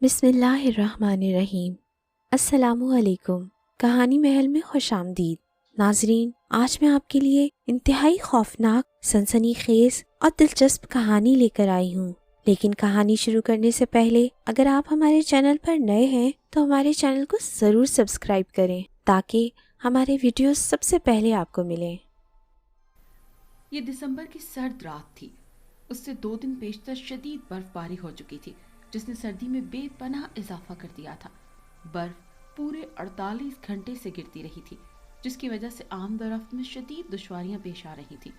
बिस्मिल्लाहिर्रहमानिर्रहीम। अस्सलामुअलैकुम। कहानी महल में खुश आमदीद। नाजरीन, आज मैं आपके लिए इंतहाई खौफनाक, सनसनीखेज और दिलचस्प कहानी लेकर आई हूँ। लेकिन कहानी शुरू करने से पहले अगर आप हमारे चैनल पर नए हैं तो हमारे चैनल को ज़रूर सब्सक्राइब करें ताकि हमारे वीडियोस सबसे पहले आपको मिलें। ये दिसंबर की सर्द रात थी। उससे 2 दिन पेशतर शदीद बर्फबारी हो चुकी थी, जिसने सर्दी में बेपनाह इजाफा कर दिया था। बर्फ पूरे 48 घंटे से गिरती रही थी, जिसकी वजह से आमदोरफ्त में शदीद दुश्वारियां पेश आ रही थी।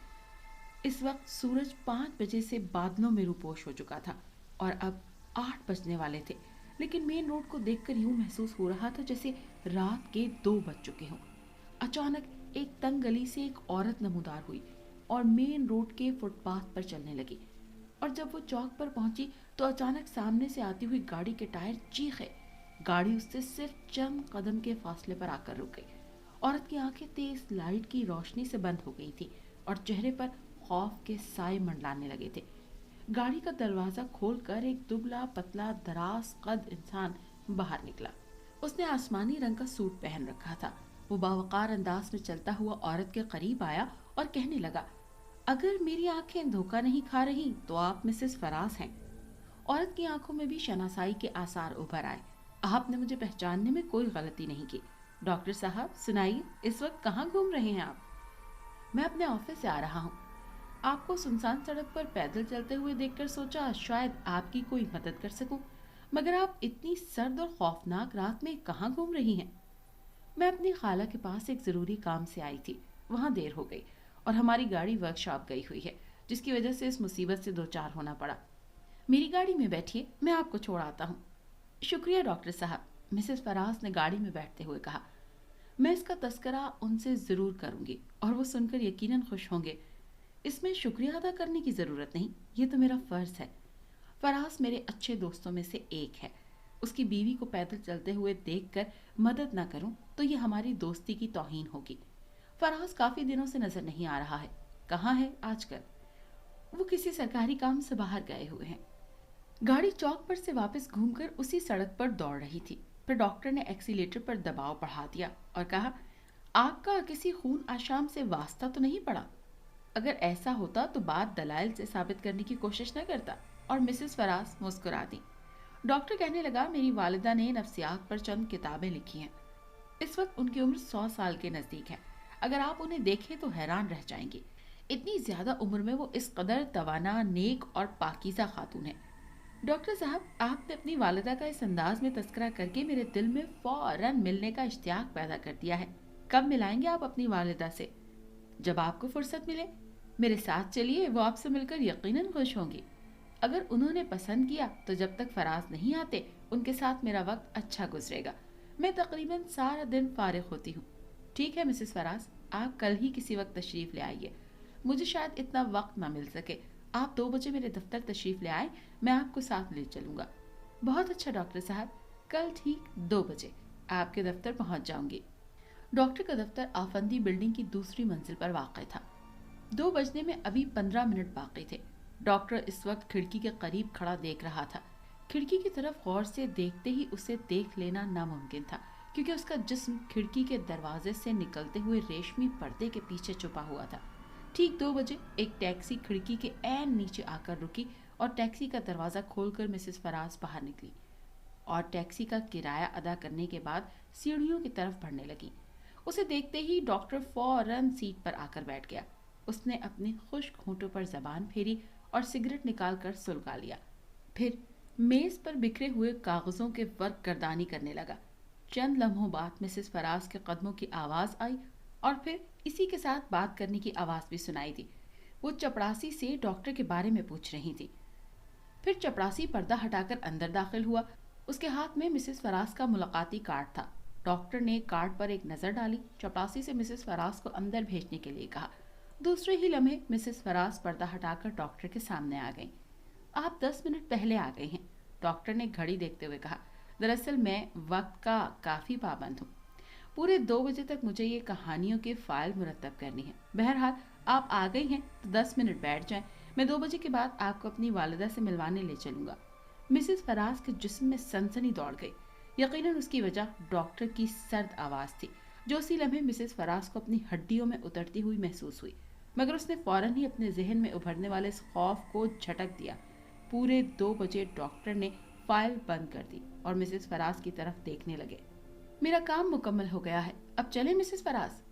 इस वक्त सूरज 5 बजे से बादलों में रूपोश हो चुका था और अब 8 बजने वाले थे, लेकिन मेन रोड को देखकर यूं महसूस हो रहा था जैसे रात के 2 बज चुके हों। अचानक एक तंग गली से एक औरत नमूदार हुई और मेन रोड के फुटपाथ पर चलने लगी, और जब वो चौक पर पहुंची तो अचानक सामने से आती हुई गाड़ी के टायर चीखे। गाड़ी उससे सिर्फ चंद कदम के फासले पर आकर रुक गई। औरत की आंखें तेज लाइट की रोशनी से बंद हो गई थी और चेहरे पर खौफ के साए मंडलाने लगे थे। गाड़ी का दरवाजा खोलकर एक दुबला पतला दराज कद इंसान बाहर निकला। उसने आसमानी रंग का सूट पहन रखा था। वो बावकार अंदाज में चलता हुआ औरत के करीब आया और कहने लगा, अगर मेरी आंखें धोखा नहीं खा रही तो आप मिसेस फराज हैं। औरत की आंखों में भी शनासाई के आसार उभर आए। आपने मुझे पहचानने में कोई गलती नहीं की। डॉक्टर साहब सुनाइए, इस वक्त कहाँ घूम रहे हैं आप? मैं अपने ऑफिस से आ रहा हूँ। आपको सुनसान सड़क पर पैदल चलते हुए देखकर सोचा शायद आपकी कोई मदद कर सकूं, मगर आप इतनी सर्द और खौफनाक रात में कहाँ घूम रही हैं? मैं अपनी खाला के पास एक जरूरी काम से आई थी। वहाँ देर हो गई और हमारी गाड़ी वर्कशॉप गई हुई है, जिसकी वजह से इस मुसीबत से दो चार होना पड़ा। मेरी गाड़ी में बैठिए, मैं आपको छोड़ आता हूँ। शुक्रिया डॉक्टर साहब, मिसेस फराज ने गाड़ी में बैठते हुए कहा। मैं इसका तस्करा उनसे ज़रूर करूँगी और वो सुनकर यकीनन खुश होंगे। इसमें शुक्रिया अदा करने की ज़रूरत नहीं, ये तो मेरा फ़र्ज़ है। फराज मेरे अच्छे दोस्तों में से एक है। उसकी बीवी को पैदल चलते हुए देखकर मदद न करूं तो ये हमारी दोस्ती की तौहीन होगी। फराज काफ़ी दिनों से नज़र नहीं आ रहा है। कहाँ है आजकल? वो किसी सरकारी काम से बाहर गए हुए हैं। गाड़ी चौक पर से वापस घूमकर उसी सड़क पर दौड़ रही थी। फिर डॉक्टर ने एक्सीलेटर पर दबाव बढ़ा दिया और कहा, आपका किसी खून आशाम से वास्ता तो नहीं पड़ा? अगर ऐसा होता तो बात दलाइल से साबित करने की कोशिश न करता। और मिसेस फराज मुस्कुरा दी। डॉक्टर कहने लगा, मेरी वालिदा ने नफ्सियात पर चंद किताबें लिखी हैं। इस वक्त उनकी उम्र 100 साल के नज़दीक है। अगर आप उन्हें देखें तो हैरान रह जाएंगे। इतनी ज़्यादा उम्र में वो इस कदर तवाना, नेक और पाकीज़ा खातून है। डॉक्टर साहब, आपने अपनी वालिदा का इस अंदाज में तस्करा करके मेरे दिल में फौरन मिलने का इश्तियाक पैदा कर दिया है। कब मिलाएंगे आप अपनी वालिदा से? जब आपको फुर्सत मिले। मेरे साथ चलिए, वो आपसे मिलकर यकीनन खुश होंगी। अगर उन्होंने पसंद किया तो जब तक फराज नहीं आते उनके साथ मेरा वक्त अच्छा गुजरेगा। मैं तकरीबन सारा दिन फारिग होती हूँ। ठीक है मिसेस फराज, आप कल ही किसी वक्त तशरीफ़ ले आइए। मुझे शायद इतना वक्त ना मिल सके। आप 2 बजे मेरे दफ्तर तशरीफ़ ले आए, मैं आपको साथ ले चलूँगा। बहुत अच्छा डॉक्टर साहब, कल ठीक 2 बजे आपके दफ्तर पहुँच जाऊँगी। डॉक्टर का दफ्तर आफंदी बिल्डिंग की दूसरी मंजिल पर वाक़ था। 2 बजने में अभी 15 मिनट बाकी थे। डॉक्टर इस वक्त खिड़की के करीब खड़ा देख रहा था। खिड़की की तरफ गौर से देखते ही उसे देख लेना नामुमकिन था, क्योंकि उसका जिस्म खिड़की के दरवाजे से निकलते हुए रेशमी पर्दे के पीछे छुपा हुआ था। ठीक 2 बजे एक टैक्सी खिड़की के ऐन नीचे आकर रुकी और टैक्सी का दरवाज़ा खोलकर मिसेस फराज बाहर निकली और टैक्सी का किराया अदा करने के बाद सीढ़ियों की तरफ बढ़ने लगी। उसे देखते ही डॉक्टर फौरन सीट पर आकर बैठ गया। उसने अपने खुश्क होंठों पर जबान फेरी और सिगरेट निकालकर सुलगा लिया। फिर मेज पर बिखरे हुए कागजों के वर्क गर्दानी करने लगा। चंद लम्हों बाद मिसेस फराज के कदमों की आवाज़ आई और फिर इसी के साथ बात करने की आवाज़ भी सुनाई दी। वो चपरासी से डॉक्टर के बारे में पूछ रही थी। फिर चपरासी पर्दा हटाकर अंदर दाखिल हुआ। उसके हाथ में मिसेस फराज का मुलाकाती कार्ड था। डॉक्टर ने कार्ड पर एक नज़र डाली, चपरासी से मिसेस फराज को अंदर भेजने के लिए कहा। दूसरे ही लम्हे मिसेस फराज पर्दा हटाकर डॉक्टर के सामने आ गईं। आप 10 मिनट पहले आ गई हैं, डॉक्टर ने घड़ी देखते हुए कहा। दरअसल मैं वक्त का काफ़ी पाबंद हूँ। पूरे 2 बजे तक मुझे ये कहानियों की फ़ाइल मुरतब करनी है। बहरहाल आप आ गई हैं तो 10 मिनट बैठ जाएं। मैं 2 बजे के बाद आपको अपनी वालिदा से मिलवाने ले चलूँगा। मिसेस फराज के जिस्म में सनसनी दौड़ गई। यकीनन उसकी वजह डॉक्टर की सर्द आवाज थी, जो उसी लम्हे मिसेस फराज को अपनी हड्डियों में उतरती हुई महसूस हुई। मगर उसने फौरन ही अपने जहन में उभरने वाले इस खौफ को झटक दिया। पूरे 2 बजे डॉक्टर ने फाइल बंद कर दी और मिसेस फराज की तरफ देखने लगे। मेरा काम मुकम्मल हो गया है, अब चले मिसेस फराज।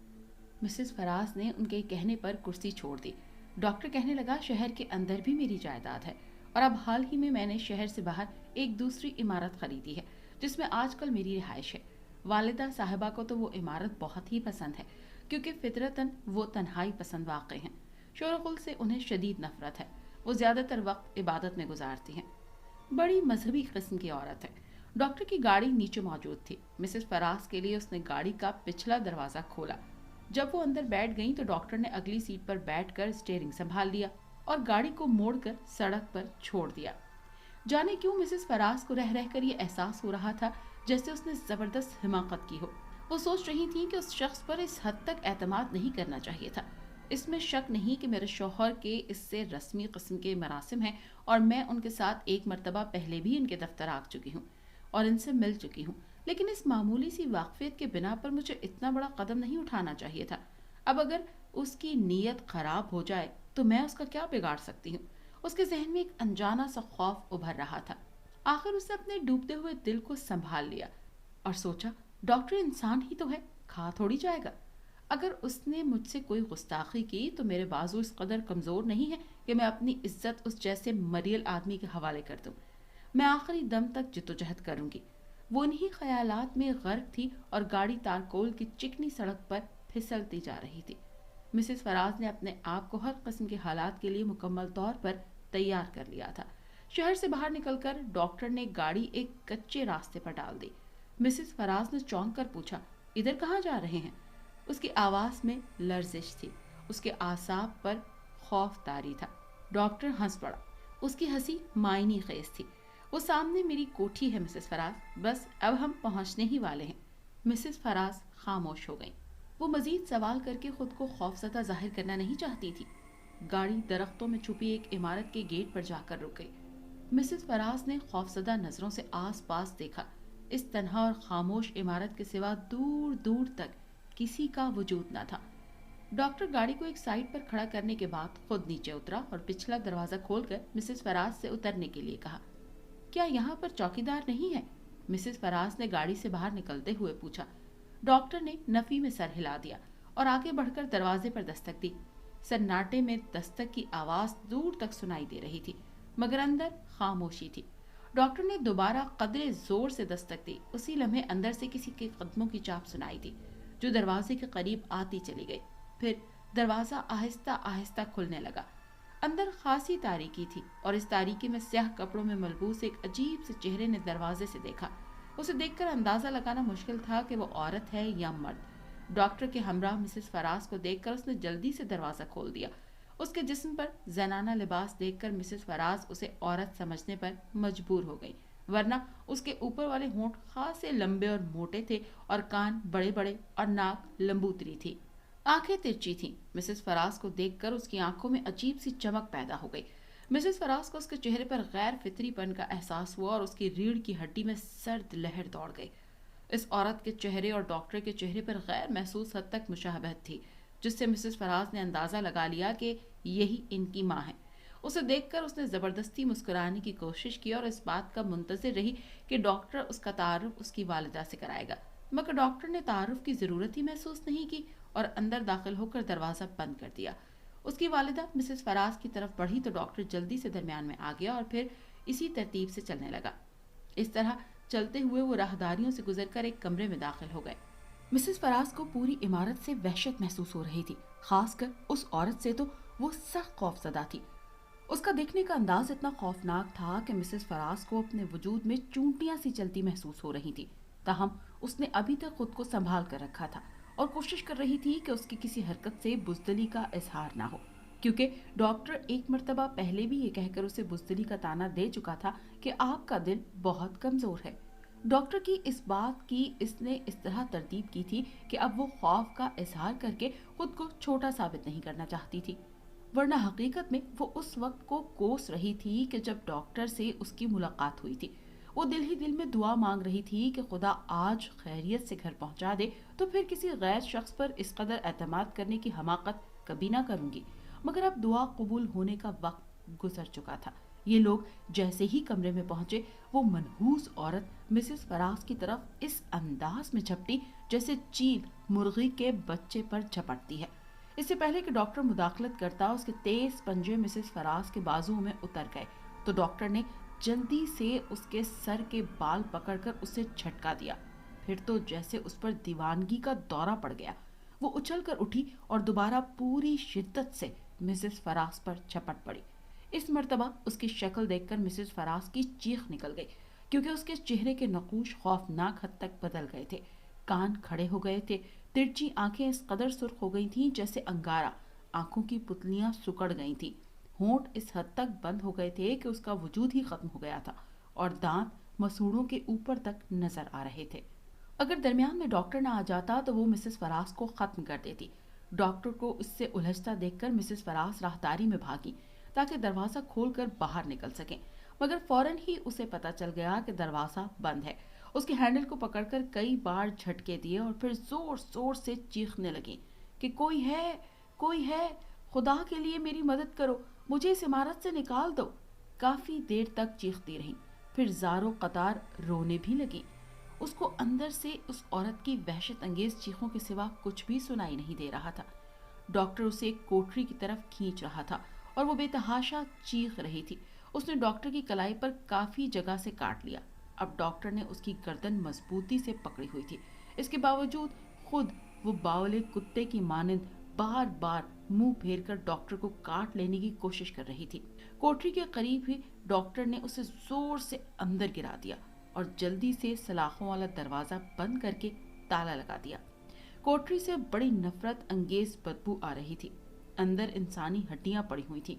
मिसेस फराज ने उनके कहने पर कुर्सी छोड़ दी। डॉक्टर कहने लगा, शहर के अंदर भी मेरी जायदाद है और अब हाल ही में मैंने शहर से बाहर एक दूसरी इमारत खरीदी है जिसमें आजकल मेरी रिहाइश है। वालिदा साहिबा को तो वो इमारत बहुत ही पसंद है, क्योंकि फितरतन वो तन्हाई पसंद वाक़ई हैं। शोरगुल से उन्हें शदीद नफरत है। वो ज़्यादातर वक्त इबादत में गुजारती हैं। बड़ी मजहबी किस्म की औरत है। डॉक्टर की गाड़ी नीचे मौजूद थी। मिसेस फराज के लिए उसने गाड़ी का पिछला दरवाज़ा खोला। जब वो अंदर बैठ गई तो डॉक्टर ने अगली सीट पर बैठकर स्टीयरिंग संभाल लिया और गाड़ी को मोड़कर सड़क पर छोड़ दिया। जाने क्यों मिसेस फराज को रह रहकर ये एहसास हो रहा था जैसे उसने जबरदस्त हिमाकत की हो। वो सोच रही थी कि उस शख्स पर इस हद तक एतमाद नहीं करना चाहिए था। इसमें शक नहीं कि मेरे शौहर के इससे रस्मी किस्म के मरासिम हैं और मैं उनके साथ एक मरतबा पहले भी इनके दफ्तर आ चुकी हूँ और इनसे मिल चुकी हूँ, लेकिन इस मामूली सी वाकफियत के बिना पर मुझे इतना बड़ा कदम नहीं उठाना चाहिए था। अब अगर उसकी नीयत खराब हो जाए तो मैं उसका क्या बिगाड़ सकती हूँ। उसके जहन में एक अनजाना सा खौफ उभर रहा था। आखिर उसने अपने डूबते हुए दिल को संभाल लिया और सोचा, डॉक्टर इंसान ही तो है, खा थोड़ी जाएगा। अगर उसने मुझसे कोई गुस्ताखी की तो मेरे बाजू इस कदर कमज़ोर नहीं है कि मैं अपनी इज्जत उस जैसे मरियल आदमी के हवाले कर दूं। मैं आखिरी दम तक जिद्दोजहद करूंगी। वो इन्हीं ख्यालात में गर्क थी और गाड़ी तारकोल की चिकनी सड़क पर फिसलती जा रही थी। मिसेस फराज ने अपने आप को हर किस्म के हालात के लिए मुकम्मल तौर पर तैयार कर लिया था। शहर से बाहर निकलकर डॉक्टर ने गाड़ी एक कच्चे रास्ते पर डाल दी। मिसेस फराज ने चौंक कर पूछा, इधर कहाँ जा रहे हैं? उसकी आवाज में लर्जिश थी, उसके आसाब पर खौफ तारी था। डॉक्टर हंस पड़ा। उसकी हंसी मायनी खेज थी। वो सामने मेरी कोठी है मिसेस फराज, बस अब हम पहुंचने ही वाले हैं। मिसेस फराज खामोश हो गई। वो मजीद सवाल करके खुद को खौफजदा जाहिर करना नहीं चाहती थी। गाड़ी दरख्तों में छुपी एक इमारत के गेट पर जाकर रुक गई। मिसेस फराज ने खौफजदा नजरों से आस पास देखा। इस तन्हा और खामोश इमारत के सिवा दूर दूर तक किसी का वजूद न था। डॉक्टर गाड़ी को एक साइड पर खड़ा करने के बाद खुद नीचे उतरा और पिछला दरवाजा खोलकर मिसेस फराज से उतरने के लिए कहा। क्या यहाँ पर चौकीदार नहीं है? मिसेस फराज ने गाड़ी से बाहर निकलते हुए पूछा। डॉक्टर ने नफी में सर हिला दिया और आगे बढ़कर दरवाजे पर दस्तक दी। सन्नाटे में दस्तक की आवाज दूर तक सुनाई दे रही थी, मगर अंदर खामोशी थी। डॉक्टर ने दोबारा कदरे जोर से दस्तक दी। उसी लम्हे अंदर से किसी के कदमों की चाप सुनाई दी, जो दरवाजे के करीब आती चली गई। फिर दरवाजा आहिस्ता आहिस्ता खुलने लगा। अंदर खासी तारीकी थी और इस तारीकी में स्याह कपड़ों में मलबूस एक अजीब से चेहरे ने दरवाजे से देखा। उसे देखकर अंदाजा लगाना मुश्किल था कि वो औरत है या मर्द। डॉक्टर के हमराह मिसेस फराज को देखकर उसने जल्दी से दरवाजा खोल दिया। उसके जिस्म पर जनाना लिबास देखकर मिसेस फराज उसे औरत समझने पर मजबूर हो गई, वरना उसके ऊपर वाले होंठ खासे लंबे और मोटे थे और कान बड़े बड़े और नाक लंबूतरी थी। आंखें तिरछी थीं। मिसेस फराज को देखकर उसकी आंखों में अजीब सी चमक पैदा हो गई। मिसेस फराज को उसके चेहरे पर गैर फितरीपन का एहसास हुआ और उसकी रीढ़ की हड्डी में सर्द लहर दौड़ गई। इस औरत के चेहरे और डॉक्टर के चेहरे पर गैर महसूस हद तक मुशाबहत थी, जिससे मिसेस फराज ने अंदाजा लगा लिया कि यही इनकी माँ है। उसे देखकर उसने जबरदस्ती मुस्कुराने की कोशिश की और इस बात का मुंतजिर रही कि डॉक्टर उसका तारुफ उसकी वालिदा से कराएगा, मगर डॉक्टर ने तारुफ की जरूरत ही महसूस नहीं की और अंदर दाखिल होकर दरवाजा बंद कर दिया। उसकी वालिदा मिसेस फराज की तरफ बढ़ी तो डॉक्टर जल्दी से दरमियान में आ गया और फिर इसी तरतीब से चलने लगा। इस तरह चलते हुए वो राहदारियों से गुजरकर एक कमरे में दाखिल हो गए। मिसेस फराज को पूरी इमारत से वहशत महसूस हो रही थी, खासकर उस औरत से तो वो सख्त खौफजदा थी। उसका देखने का अंदाज इतना खौफनाक था कि मिसेस फराज को अपने वजूद में चूंटियां सी चलती महसूस हो रही थी। ताहम उसने अभी तक खुद को संभाल कर रखा था और कोशिश कर रही थी कि उसकी किसी हरकत से बुज़दिली का इजहार ना हो, क्योंकि डॉक्टर एक मर्तबा पहले भी ये कहकर उसे बुज़दिली का ताना दे चुका था कि आपका दिल बहुत कमज़ोर है। डॉक्टर की इस बात की इसने इस तरह तरतीब की थी कि अब वो खौफ का इजहार करके खुद को छोटा साबित नहीं करना चाहती थी। ورنہ حقیقت میں وہ اس وقت کو کوس رہی تھی کہ جب ڈاکٹر سے اس کی ملاقات ہوئی تھی۔ وہ دل ہی دل میں دعا مانگ رہی تھی کہ خدا آج خیریت سے گھر پہنچا دے تو پھر کسی غیر شخص پر اس قدر اعتماد کرنے کی حماقت کبھی نہ کروں گی۔ مگر اب دعا قبول ہونے کا وقت گزر چکا تھا۔ یہ لوگ جیسے ہی کمرے میں پہنچے وہ منحوس عورت مسز فراز کی طرف اس انداز میں جھپٹی جیسے چیل مرغی کے بچے پر جھپٹتی ہے۔ اس سے پہلے کہ ڈاکٹر مداخلت کرتا اس کے تیز پنجے مسز فراز کے بازو میں اتر گئے تو ڈاکٹر نے جلدی سے اس کے سر کے بال پکڑ کر اسے جھٹکا دیا۔ پھر تو جیسے اس پر دیوانگی کا دورہ پڑ گیا۔ وہ اچھل کر اٹھی اور دوبارہ پوری شدت سے مسز فراز پر جھپٹ پڑی۔ اس مرتبہ اس کی شکل دیکھ کر مسز فراز کی چیخ نکل گئی، کیونکہ اس کے چہرے کے نقوش خوفناک حد تک بدل گئے تھے۔ کان کھڑے ہو گئے تھے، ترچی آنکھیں اس قدر سرخ ہو گئی تھیں جیسے انگارہ، آنکھوں کی پتلیاں سکڑ گئی تھیں، ہونٹ اس حد تک بند ہو گئے تھے کہ اس کا وجود ہی ختم ہو گیا تھا، اور دانت مسوڑوں کے اوپر تک نظر آ رہے تھے۔ اگر درمیان میں ڈاکٹر نہ آ جاتا تو وہ مسز فراز کو ختم کر دیتی۔ ڈاکٹر کو اس سے الجھتا دیکھ کر مسز فراز راہداری میں بھاگی تاکہ دروازہ کھول کر باہر نکل سکیں، مگر فوراً ہی اسے پتہ چل گیا کہ دروازہ بند ہے۔ اس کے ہینڈل کو پکڑ کر کئی بار جھٹکے دیے اور پھر زور زور سے چیخنے لگیں کہ کوئی ہے، خدا کے لیے میری مدد کرو، مجھے اس عمارت سے نکال دو۔ کافی دیر تک چیختی رہیں، پھر زاروں قطار رونے بھی لگیں۔ اس کو اندر سے اس عورت کی وحشت انگیز چیخوں کے سوا کچھ بھی سنائی نہیں دے رہا تھا۔ ڈاکٹر اسے ایک کوٹری کی طرف کھینچ رہا تھا اور وہ بے تحاشا چیخ رہی تھی۔ اس نے ڈاکٹر کی کلائی پر کافی جگہ سے کاٹ لیا۔ اب ڈاکٹر نے اس کی گردن مضبوطی سے پکڑی ہوئی تھی، اس کے باوجود خود وہ باولے کتے کی مانند بار بار منہ پھیر کر ڈاکٹر کو کاٹ لینے کی کوشش کر رہی تھی۔ کوٹری کے قریب ہی ڈاکٹر نے اسے زور سے اندر گرا دیا اور جلدی سے سلاخوں والا دروازہ بند کر کے تالا لگا دیا۔ کوٹری سے بڑی نفرت انگیز بدبو آ رہی تھی، اندر انسانی ہڈیاں پڑی ہوئی تھیں۔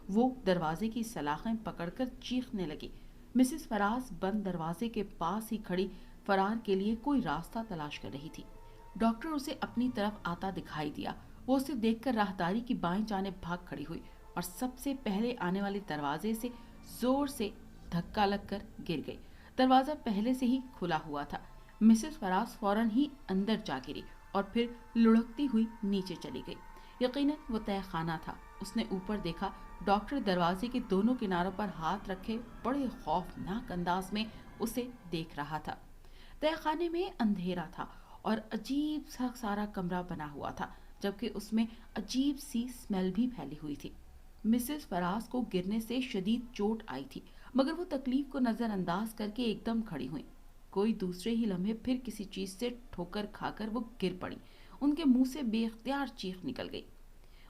وہ دروازے کی سلاخیں پکڑ کر چیخنے لگی۔ مسز فراز بند دروازے کے پاس ہی کھڑی فرار کے لیے کوئی راستہ تلاش کر رہی تھی۔ ڈاکٹر اسے اپنی طرف آتا دکھائی دیا۔ وہ اسے دیکھ کر راہداری کی بائیں جانب بھاگ کھڑی ہوئی اور سب سے پہلے آنے والے دروازے سے زور سے دھکا لگ کر گر گئی۔ دروازہ پہلے سے ہی کھلا ہوا تھا۔ مسز فراز فوراً ہی اندر جا گری اور پھر لڑکتی ہوئی نیچے چلی گئی۔ یقیناً وہ تہہ خانہ تھا۔ اس نے اوپر دیکھا، ڈاکٹر دروازے کے دونوں کناروں پر ہاتھ رکھے بڑے خوفناک انداز میں اسے دیکھ رہا تھا۔ تہہ خانے میں اندھیرا تھا اور عجیب سا سارا کمرہ بنا ہوا تھا، جبکہ اس میں عجیب سی اسمیل بھی پھیلی ہوئی تھی۔ مسز فراز کو گرنے سے شدید چوٹ آئی تھی، مگر وہ تکلیف کو نظر انداز کر کے ایک دم کھڑی ہوئی۔ کوئی دوسرے ہی لمحے پھر کسی چیز سے ٹھوکر کھا کر وہ گر پڑی۔ ان کے منہ سے بے اختیار چیخ نکل گئی۔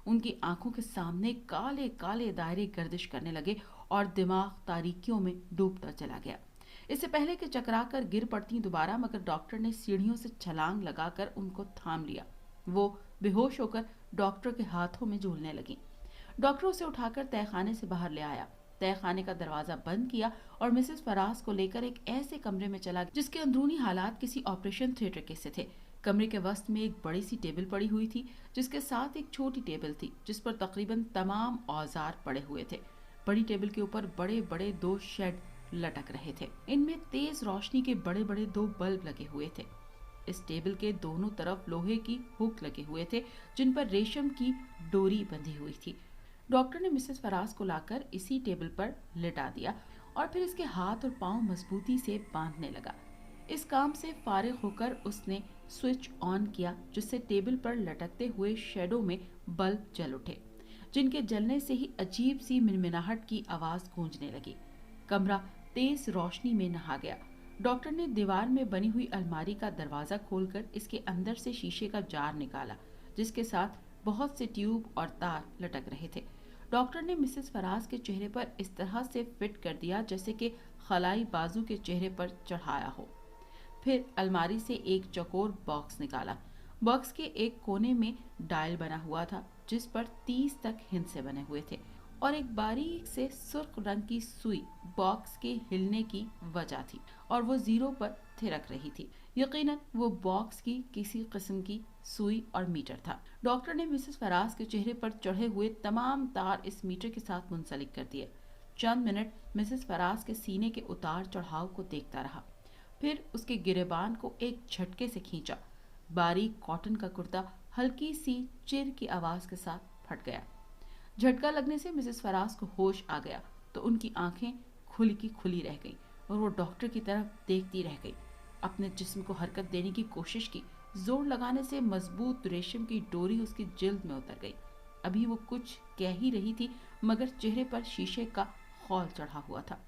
ان کی آنکھوں کے سامنے کالے کالے دائرے گردش کرنے لگے اور دماغ تاریکیوں میں ڈوبتا چلا گیا۔ اس سے پہلے کہ چکرا کر گر پڑتی دوبارہ، مگر ڈاکٹر نے سیڑھیوں سے چھلانگ لگا کر ان کو تھام لیا۔ وہ بے ہوش ہو کر ڈاکٹر کے ہاتھوں میں جھولنے لگیں۔ ڈاکٹر اسے اٹھا کر تہہ خانے سے باہر لے آیا، تہہ خانے کا دروازہ بند کیا اور مسز فراز کو لے کر ایک ایسے کمرے میں چلا جس کے اندرونی حالات کسی آپریشن تھیٹر کے سے تھے۔ کمرے کے وسط میں ایک بڑی سی ٹیبل پڑی ہوئی تھی، جس کے ساتھ ایک چھوٹی ٹیبل تھی جس پر تقریباً تمام اوزار پڑے ہوئے تھے۔ بڑی ٹیبل کے اوپر بڑے بڑے 2 شیڈ لٹک رہے تھے، ان میں تیز روشنی کے بڑے بڑے 2 بلب لگے ہوئے تھے۔ اس ٹیبل کے دونوں طرف لوہے کی ہک لگے ہوئے تھے جن پر ریشم کی ڈوری بندھی ہوئی تھی۔ ڈاکٹر نے مسز فراز کو لا کر اسی ٹیبل پر لٹا دیا اور پھر اس کے ہاتھ اور پاؤں مضبوطی سے باندھنے لگا۔ اس کام سے فارغ ہو کر اس نے سوئچ آن کیا، جس سے ٹیبل پر لٹکتے ہوئے شیڈو میں بلب جل اٹھے، جن کے جلنے سے ہی عجیب سی منمناہٹ کی آواز گونجنے لگی۔ کمرہ تیز روشنی میں نہا گیا۔ ڈاکٹر نے دیوار میں بنی ہوئی الماری کا دروازہ کھول کر اس کے اندر سے شیشے کا جار نکالا، جس کے ساتھ بہت سے ٹیوب اور تار لٹک رہے تھے۔ ڈاکٹر نے مسز فراز کے چہرے پر اس طرح سے فٹ کر دیا جیسے کہ خلائی بازو کے چہرے پر چڑھایا ہو۔ پھر الماری سے ایک چوکور باکس نکالا۔ باکس کے ایک کونے میں ڈائل بنا ہوا تھا جس پر 30 تک ہندسے بنے ہوئے تھے اور ایک باریک سے سرخ رنگ کی سوئی باکس کے ہلنے کی وجہ تھی، اور وہ 0 پر थिरक रही थी। यकीनन वो बॉक्स की किसी किस्म की सुई और मीटर था। डॉक्टर ने मिसेस फराज के चेहरे पर चढ़े हुए तमाम तार इस मीटर के साथ मुंसलिक कर दिए। चंद मिनट मिसेस फराज के सीने के उतार चढ़ाव को देखता रहा, फिर उसके गिरेबान को एक झटके से खींचा। बारीक कॉटन का कुर्ता हल्की सी चिर की आवाज के साथ फट गया। झटका लगने से मिसेस फराज को होश आ गया तो उनकी आंखें खुली की खुली रह गईं और वो डॉक्टर की तरफ देखती रह गई। अपने जिस्म को हरकत देने की कोशिश की। जोर लगाने से मजबूत रेशम की डोरी उसकी जिल्द में उतर गई। अभी वो कुछ कह ही रही थी मगर चेहरे पर शीशे का खौल चढ़ा हुआ था।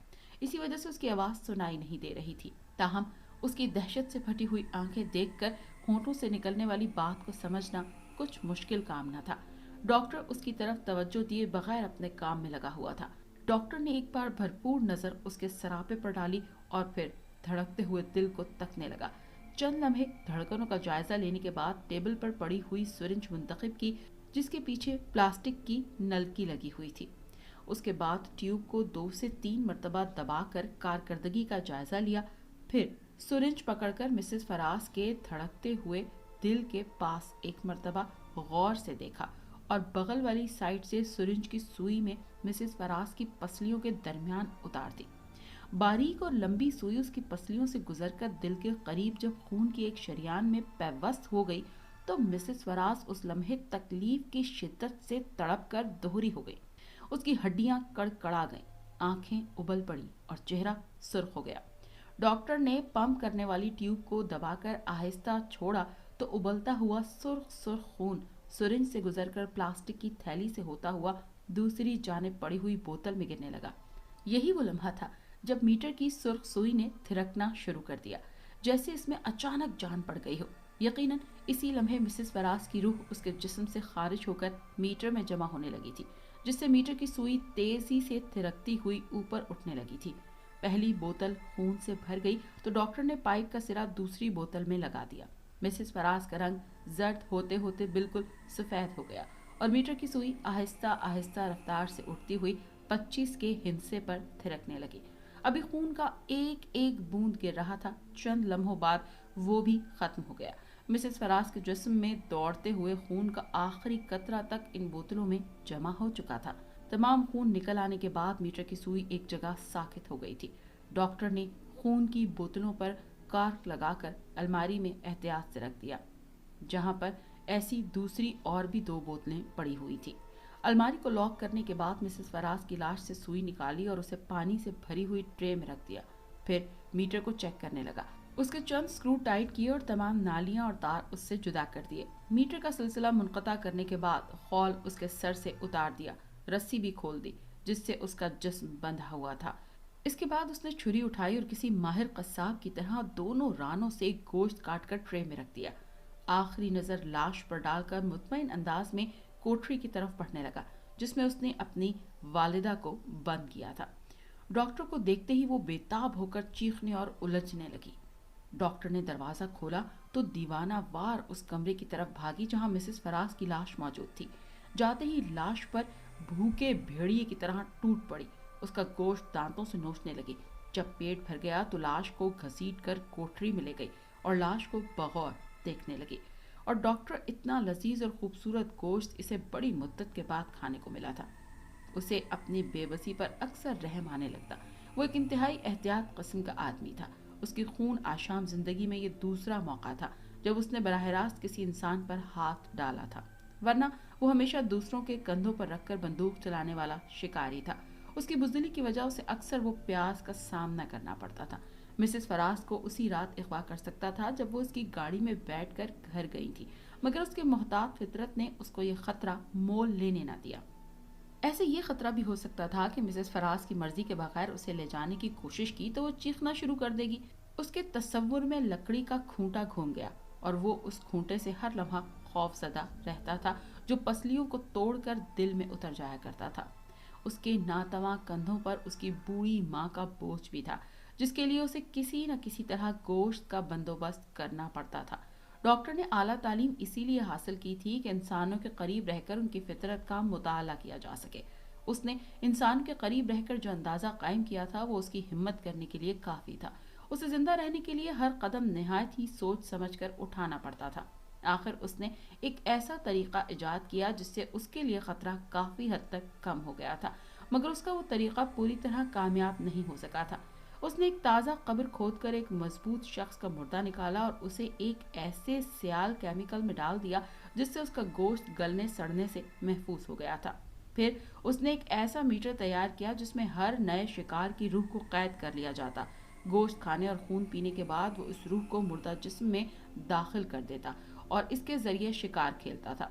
इसी वजह से उसकी आवाज सुनाई नहीं दे रही थी। ताहम उसकी दहशत से फटी हुई आंखें देखकर होंठों से निकलने वाली बात को समझना कुछ मुश्किल काम न था। डॉक्टर उसकी तरफ तवज्जो दिए बगैर अपने काम में लगा हुआ था। डॉक्टर ने एक बार भरपूर नजर उसके सरापे पर डाली और फिर धड़कते हुए दिल को तकने लगा। चंद लम्हे धड़कनों का जायजा लेने के बाद टेबल पर पड़ी हुई सिरिंज मुंतखब की, जिसके पीछे प्लास्टिक की नलकी लगी हुई थी। उसके बाद ट्यूब को 2 से 3 मरतबा दबाकर कारकर्दगी का जायजा लिया। फिर सिरिंज पकड़कर मिसेस फराज के धड़कते हुए दिल के पास एक मरतबा गौर से देखा और बगल वाली साइड से सिरिंज की सुई में मिसेस फराज की पसलियों के दरमियान उतार दी। बारीक और लंबी सुई उसकी पसलियों से गुजरकर दिल के करीब जब खून की एक शरियान में पैवस्त हो गई तो मिसेस फराज उस लम्हे तकलीफ की शिद्दत से तड़प कर दोहरी हो गई। उसकी हड्डियां कड़कड़ा गईं, आंखें उबल पड़ी और चेहरा सुर्ख हो गया। डॉक्टर ने पंप करने वाली ट्यूब को दबाकर आहिस्ता छोड़ा तो उबलता हुआ सुर्ख सुर्ख खून सिरिंज से गुजरकर प्लास्टिक की थैली से होता हुआ दूसरी जानिब पड़ी हुई बोतल में गिरने लगा। यही वो लम्हा था जब मीटर की सुर्ख सुई ने थिरकना शुरू कर दिया, जैसे इसमें अचानक जान पड़ गई हो। यकीनन इसी लम्हे मिसेस फराज की रूह उसके जिस्म से खारिज होकर मीटर में जमा होने लगी थी, जिससे मीटर की सुई तेजी से थिरकती हुई ऊपर उठने लगी थी। पहली बोतल खून से भर गई तो डॉक्टर ने पाइप का सिरा दूसरी बोतल में लगा दिया। मिसेस फराज का रंग जर्द होते होते बिल्कुल सफेद हो गया और मीटर की सुई आहिस्ता आहिस्ता रफ्तार से उठती हुई 25 के हिस्से पर थिरकने लगी। अभी खून का एक एक बूंद गिर रहा था। चंद लम्हों बाद वो भी खत्म हो गया। मिसेस फराज के जिस्म में दौड़ते हुए खून का आखिरी कतरा तक इन बोतलों में जमा हो चुका था। तमाम खून निकल आने के बाद मीटर की सुई एक जगह साकित हो गई थी। डॉक्टर ने खून की बोतलों पर कार्क लगाकर अलमारी में एहतियात से रख दिया, जहां पर ऐसी दूसरी और भी 2 बोतलें पड़ी हुई थी। अलमारी को लॉक करने के बाद मिसेस फराज की लाश से सुई निकाली और उसे पानी से भरी हुई ट्रे में रख दिया। फिर मीटर को चेक करने लगा। उसके चंद स्क्रू टाइट किए और तमाम नालियां और तार उससे जुदा कर दिए। मीटर का सिलसिला मुनक़ता करने के बाद खौल उसके सर से उतार दिया, रस्सी भी खोल दी जिससे उसका जिस्म बंधा हुआ था। इसके बाद उसने छुरी उठाई और किसी माहिर कस्साब की तरह दोनों रानों से गोश्त काटकर ट्रे में रख दिया। आखिरी नजर लाश पर डालकर मुतमईन अंदाज में कोठरी की तरफ बढ़ने लगा, जिसमें उसने अपनी वालिदा को बंद किया था। डॉक्टर को देखते ही वो बेताब होकर चीखने और उलझने लगी। डॉक्टर ने दरवाजा खोला तो दीवाना वार उस कमरे की तरफ भागी जहां मिसेस फराज की लाश मौजूद थी। जाते ही लाश पर भूखे भेड़िए की तरह टूट पड़ी। उसका गोश्त दांतों से नोचने लगी। जब पेट भर गया तो लाश को घसीटकर कोठरी में ले गई और लाश को बगौर देखने लगी। और डॉक्टर इतना लजीज और खूबसूरत गोश्त इसे बड़ी मुद्दत के बाद खाने को मिला था। उसे अपनी बेबसी पर अक्सर रहम आने लगता। वो एक इंतहाई एहतियात किस्म का आदमी था। उसकी खून आशाम जिंदगी में ये दूसरा मौका था जब उसने बराह रास्त किसी इंसान पर हाथ डाला था, वरना वो हमेशा दूसरों के कंधों पर रखकर बंदूक चलाने वाला शिकारी था। उसकी बुज़दिली की वजह से अक्सर वो प्यास का सामना करना पड़ता था। मिसेस फराज को उसी रात अगवा कर सकता था जब वो उसकी गाड़ी में बैठकर घर गई थी, मगर उसके मोहतात फितरत ने उसको ये खतरा मोल लेने ना दिया। ऐसे ये खतरा भी हो सकता था कि मिसेस फराज की मर्जी के बगैर उसे ले जाने की कोशिश की तो वो चीखना शुरू कर देगी। उसके तस्वुर में लकड़ी का खूंटा घूम गया और वो उस खूंटे से हर लम्हा खौफजदा रहता था, जो पसलियों को तोड़कर दिल में उतर जाया करता था। उसके नातवा कंधों पर उसकी बूढ़ी माँ का बोझ भी था, जिसके लिए उसे किसी न किसी तरह गोश्त का बंदोबस्त करना पड़ता था। डॉक्टर ने आला तालीम इसीलिए हासिल की थी कि इंसानों के करीब रहकर उनकी फितरत का मुताला किया जा सके। उसने इंसान के करीब रहकर जो अंदाज़ा कायम किया था वो उसकी हिम्मत करने के लिए काफ़ी था। उसे जिंदा रहने के लिए हर कदम निहायत ही सोच समझ कर उठाना पड़ता था। आखिर उसने एक ऐसा तरीका इजाद किया जिससे उसके लिए खतरा काफी हद तक कम हो गया था, मगर उसका वो तरीका पूरी तरह कामयाब नहीं हो सका था। उसने एक ताज़ा कब्र खोदकर एक मजबूत शख्स का मुर्दा निकाला और उसे एक ऐसे सियाल केमिकल में डाल दिया जिससे उसका गोश्त गलने सड़ने से महफूज हो गया था। फिर उसने एक ऐसा मीटर तैयार किया जिसमें हर नए शिकार की रूह को कैद कर लिया जाता। गोश्त खाने और खून पीने के बाद वो उस रूह को मुर्दा जिस्म में दाखिल कर देता और इसके जरिए शिकार खेलता था।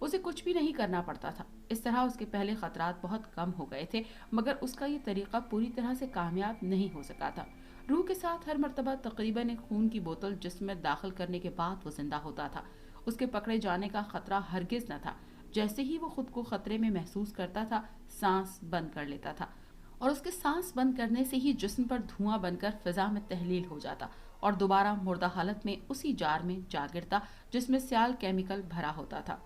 उसे कुछ भी नहीं करना पड़ता था। इस तरह उसके पहले खतरात बहुत कम हो गए थे, मगर उसका ये तरीका पूरी तरह से कामयाब नहीं हो सका था। रूह के साथ हर मर्तबा तकरीबन एक खून की बोतल जिस्म में दाखिल करने के बाद वो जिंदा होता था। उसके पकड़े जाने का खतरा हरगिज न था। जैसे ही वो खुद को खतरे में महसूस करता था, सांस बंद कर लेता था और उसके सांस बंद करने से ही जिस्म पर धुआं बनकर फिजा में तहलील हो जाता और दोबारा मुर्दा हालत में उसी जार में जा गिरता जिसमें सियाल केमिकल भरा होता था।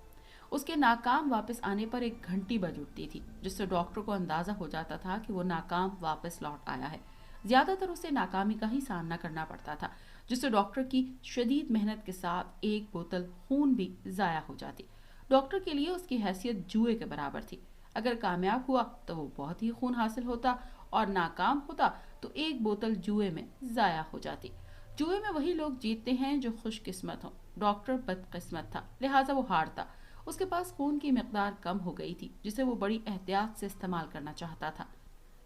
उसके नाकाम वापस आने पर एक घंटी बज उठती थी, जिससे डॉक्टर को अंदाजा हो जाता था कि वो नाकाम वापस लौट आया है। ज्यादातर उसे नाकामी का ही सामना करना पड़ता था, जिससे डॉक्टर की शदीद मेहनत के साथ एक बोतल खून भी जाया हो जाती। डॉक्टर के लिए उसकी हैसियत जुए के बराबर थी। अगर कामयाब हुआ तो वो बहुत ही खून हासिल होता और नाकाम होता तो एक बोतल जुए में जाया हो जाती। जुए में वही लोग जीतते हैं जो खुशकिस्मत हों। डॉक्टर बदकिस्मत था, लिहाजा वो हारता। उसके पास खून की मिकदार कम हो गई थी, जिसे वो बड़ी एहतियात से इस्तेमाल करना चाहता था।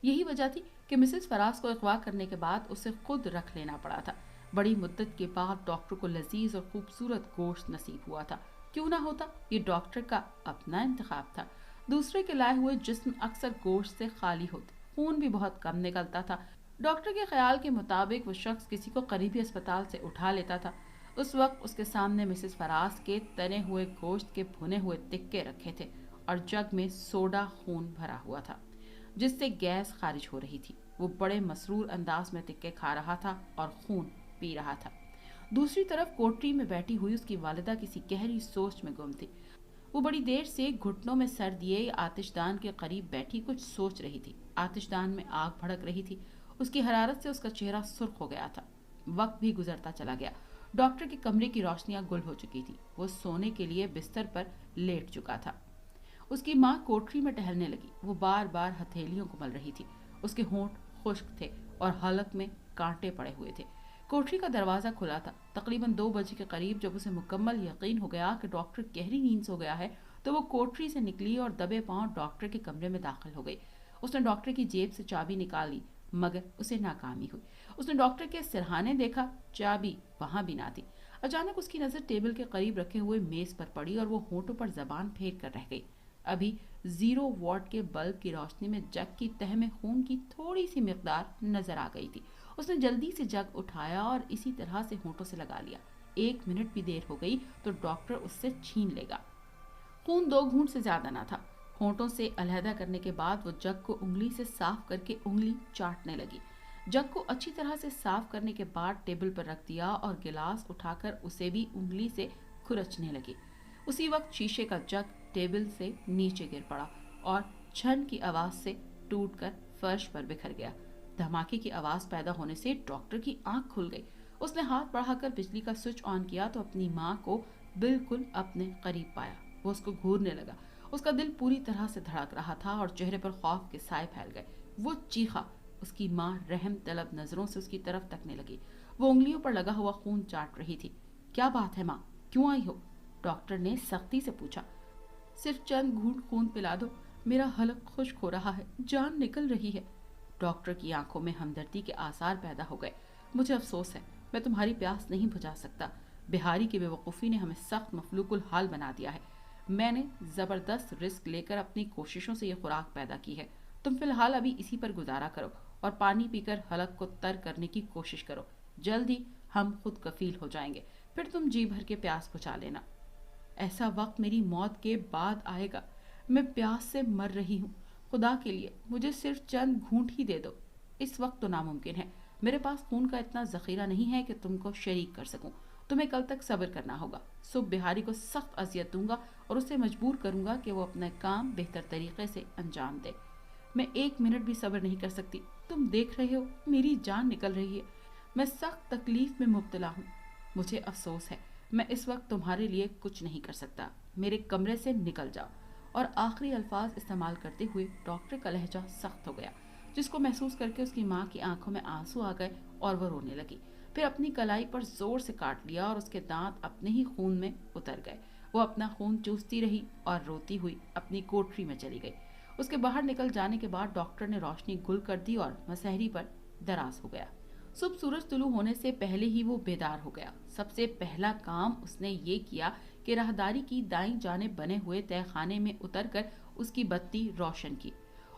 यही वजह थी कि मिसेस फराज को अगवा करने के बाद उसे खुद रख लेना पड़ा था। बड़ी मुद्दत के बाद डॉक्टर को लजीज और खूबसूरत गोश्त नसीब हुआ था। क्यों ना होता, ये डॉक्टर का अपना इंतखाब था। दूसरे के लाए हुए जिस्म अक्सर गोश्त से खाली होते, खून भी बहुत कम निकलता था। डॉक्टर के ख्याल के मुताबिक वो शख्स किसी को करीबी अस्पताल से उठा लेता था। उस वक्त उसके सामने मिसेस फराज के तने हुए गोश्त के भुने हुए तिक्के रखे थे और जग में सोडा खून भरा हुआ था जिससे गैस खारिज हो रही थी। वो बड़े मसरूर अंदाज में तिक्के खा रहा था और खून पी रहा था। दूसरी तरफ कोठरी में बैठी हुई उसकी वालिदा किसी गहरी सोच में गुम थी। वो बड़ी देर से घुटनों में सर दिए आतिशदान के करीब बैठी कुछ सोच रही थी। आतिशदान में आग भड़क रही थी। उसकी हरारत से उसका चेहरा सुर्ख हो गया था। वक्त भी गुजरता चला गया। डॉक्टर के कमरे की रोशनियां गुल हो चुकी थी। वो सोने के लिए बिस्तर पर लेट चुका था। उसकी माँ कोठरी में टहलने लगी। वो बार बार हथेलियों को मल रही थी। उसके होंठ खुश्क थे और हलक में कांटे पड़े हुए थे। कोठरी का दरवाजा खुला था। तकरीबन 2 बजे के करीब जब उसे मुकम्मल यकीन हो गया कि डॉक्टर गहरी नींद सो गया है, तो वो कोठरी से निकली और दबे पांव डॉक्टर के कमरे में दाखिल हो गई। उसने डॉक्टर की जेब से चाबी निकाली, मगर उसे नाकामी हुई। उसने डॉक्टर के सिरहाने देखा, चाबी वहां भी ना थी। अचानक उसकी नजर टेबल के करीब रखे हुए मेज पर पड़ी और वो होंठों पर जबान फेर कर रह गई। अभी 0 वॉट के बल्ब की रोशनी में जग की तह में खून की थोड़ी सी मिकदार नजर आ गई थी। उसने जल्दी से जग उठाया और इसी तरह से होंठों से लगा लिया। 1 मिनट भी देर हो गई तो डॉक्टर उससे छीन लेगा। खून 2 घूंट से ज्यादा ना था। होंठों से अलहदा करने के बाद वो जग को उंगली से साफ करके उंगली चाटने लगी। जग को अच्छी तरह से साफ करने के बाद टेबल पर रख दिया और गिलास उठाकर उसे भी उंगली से खुरचने लगी। उसी वक्त शीशे का जग टेबल से नीचे गिर पड़ा और छन की आवाज से टूटकर फर्श पर बिखर गया। धमाके की आवाज पैदा होने से डॉक्टर की आंख खुल गई। उसने हाथ बढ़ाकर बिजली का स्विच ऑन किया तो अपनी माँ को बिल्कुल अपने करीब पाया। वो उसको घूरने लगा। उसका दिल पूरी तरह से धड़क रहा था और चेहरे पर खौफ के साए फैल गए। वो चीखा। उसकी माँ रहम तलब नजरों से उसकी तरफ तकने लगी। वो उंगलियों पर लगा हुआ खून चाट रही थी। क्या बात है माँ, क्यों आई हो? डॉक्टर ने सख्ती से पूछा। सिर्फ चंद घूंट खून पिला दो, मेरा हलक खुश्क हो रहा है, जान निकल रही है। डॉक्टर की आंखों में हमदर्दी के आसार पैदा हो गए। मुझे अफसोस है, मैं तुम्हारी प्यास नहीं बुझा सकता। बिहारी की बेवकूफ़ी ने हमें सख्त मफलूकुल हाल बना दिया है। मैंने ज़बरदस्त रिस्क लेकर अपनी कोशिशों से ये खुराक पैदा की है। तुम फिलहाल अभी इसी पर गुजारा करो और पानी पीकर हलक को तर करने की कोशिश करो। जल्द ही हम खुद कफील हो जाएंगे, फिर तुम जी भर के प्यास बुझा लेना। ऐसा वक्त मेरी मौत के बाद आएगा। मैं प्यास से मर रही हूँ। खुदा के लिए मुझे सिर्फ चंद घूंट ही दे दो। इस वक्त तो नामुमकिन है। मेरे पास खून का इतना जखीरा नहीं है कि तुमको शरीक कर सकूं। तुम्हें कल तक सब्र करना होगा। सुबह बिहारी को सख्त अजियत दूंगा और उसे मजबूर करूंगा कि वो अपना काम बेहतर तरीके से अंजाम दे। मैं 1 मिनट भी सब्र नहीं कर सकती। तुम देख रहे हो मेरी जान निकल रही है। میں سخت تکلیف میں مبتلا ہوں. مجھے افسوس ہے, میں اس وقت تمہارے لیے کچھ نہیں کر سکتا. میرے کمرے سے نکل جاؤ. اور آخری الفاظ استعمال کرتے ہوئے ڈاکٹر کا لہجہ سخت ہو گیا, جس کو محسوس کر کے اس کی ماں کی آنکھوں میں آنسو آ گئے اور وہ رونے لگی. پھر اپنی کلائی پر زور سے کاٹ لیا اور اس کے دانت اپنے ہی خون میں اتر گئے. وہ اپنا خون چوستی رہی اور روتی ہوئی اپنی کوٹری میں چلی گئی. اس کے باہر نکل جانے کے بعد ڈاکٹر نے روشنی گل کر دی اور مسحری پر دراز ہو گیا. صبح سورج طلوع ہونے سے پہلے ہی وہ بیدار ہو گیا. سب سے پہلا کام اس نے یہ کیا کہ راہداری کی دائیں جانب بنے ہوئے تہہ خانے میں اتر کر اس کی بتی روشن کی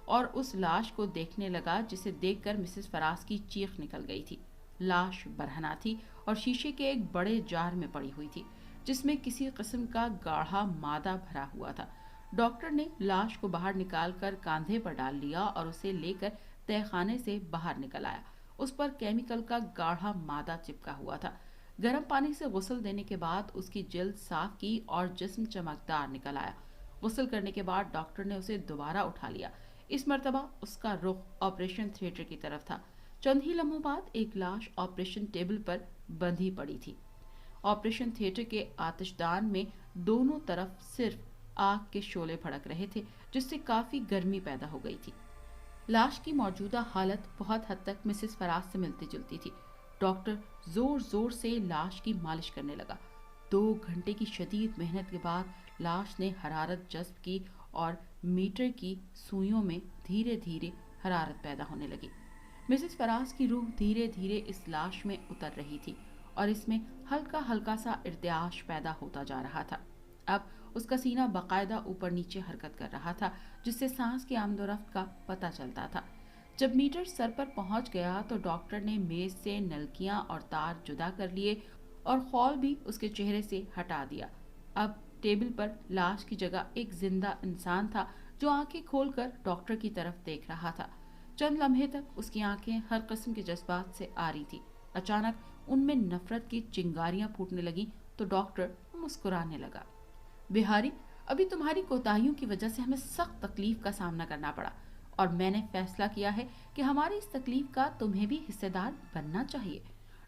اور اس لاش کو دیکھنے لگا, جسے دیکھ کر مسز فراز کی چیخ نکل گئی تھی. لاش برہنہ تھی اور شیشے کے ایک بڑے جار میں پڑی ہوئی تھی, جس میں کسی قسم کا گاڑھا مادہ بھرا ہوا تھا. ڈاکٹر نے لاش کو باہر نکال کر کاندھے پر ڈال لیا اور اسے لے کر تہہ خانے سے باہر نکل آیا. اس پر کیمیکل کا گاڑھا مادہ چپکا ہوا تھا. گرم پانی سے غسل دینے کے بعد اس کی جلد صاف کی اور جسم چمکدار نکل آیا. غسل کرنے کے بعد ڈاکٹر نے اسے دوبارہ اٹھا لیا. اس مرتبہ اس کا رخ آپریشن تھیٹر کی طرف تھا. چند ہی لمحوں بعد ایک لاش آپریشن ٹیبل پر بندھی پڑی تھی. آپریشن تھیٹر کے آتش دان میں دونوں طرف صرف آگ کے شعلے بھڑک رہے تھے, جس سے کافی گرمی پیدا ہو گئی تھی. لاش کی موجودہ حالت بہت حد تک مسز فراز سے ملتی جلتی تھی. ڈاکٹر زور زور سے لاش کی مالش کرنے لگا. 2 گھنٹے کی شدید محنت کے بعد لاش نے حرارت جذب کی اور میٹر کی سوئیوں میں دھیرے دھیرے حرارت پیدا ہونے لگی. مسز فراز کی روح دھیرے دھیرے اس لاش میں اتر رہی تھی اور اس میں ہلکا ہلکا سا ارتعاش پیدا ہوتا جا رہا تھا. اب اس کا سینہ باقاعدہ اوپر نیچے حرکت کر رہا تھا, جس سے سانس کی آمد و رفت کا پتہ چلتا تھا. جب میٹر سر پر پہنچ گیا تو ڈاکٹر نے میز سے نلکیاں اور تار جدا کر لیے اور خول بھی اس کے چہرے سے ہٹا دیا. اب ٹیبل پر لاش کی جگہ ایک زندہ انسان تھا, جو آنکھیں کھول کر ڈاکٹر کی طرف دیکھ رہا تھا. چند لمحے تک اس کی آنکھیں ہر قسم کے جذبات سے آ رہی تھی. اچانک ان میں نفرت کی چنگاریاں پھوٹنے لگیں تو ڈاکٹر مسکرانے لگا. بہاری, ابھی تمہاری کوتاہیوں کی وجہ سے ہمیں سخت تکلیف کا سامنا کرنا پڑا اور میں نے فیصلہ کیا ہے کہ ہماری اس تکلیف کا تمہیں بھی حصے دار بننا چاہیے.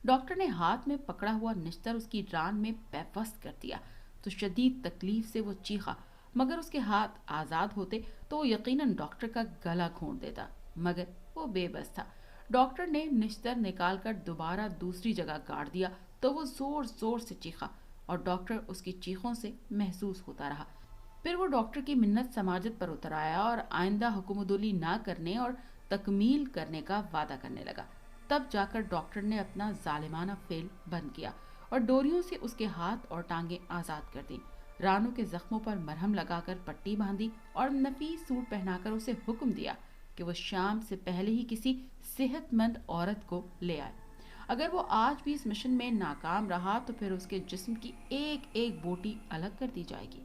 ڈاکٹر نے ہاتھ میں پکڑا ہوا نشتر اس کی ران میں پیوست کر دیا تو شدید تکلیف سے وہ چیخا, مگر اس کے ہاتھ آزاد ہوتے تو وہ یقیناً ڈاکٹر کا گلا گھونٹ دیتا, مگر وہ بے بس تھا. ڈاکٹر نے نشتر نکال کر دوبارہ دوسری جگہ گاڑ دیا تو وہ زور زور سے چیخا اور ڈاکٹر اس کی چیخوں سے محسوس ہوتا رہا. پھر وہ ڈاکٹر کی منت سماجت پر اتر آیا اور آئندہ حکم دلی نہ کرنے اور تکمیل کرنے کا وعدہ کرنے لگا. تب جا کر ڈاکٹر نے اپنا ظالمانہ فعل بند کیا اور ڈوریوں سے اس کے ہاتھ اور ٹانگیں آزاد کر دیں. رانوں کے زخموں پر مرہم لگا کر پٹی باندھی اور نفیس سوٹ پہنا کر اسے حکم دیا کہ وہ شام سے پہلے ہی کسی صحت مند عورت کو لے آئے. اگر وہ آج بھی اس مشن میں ناکام رہا تو پھر اس کے جسم کی ایک ایک بوٹی الگ کر دی جائے گی.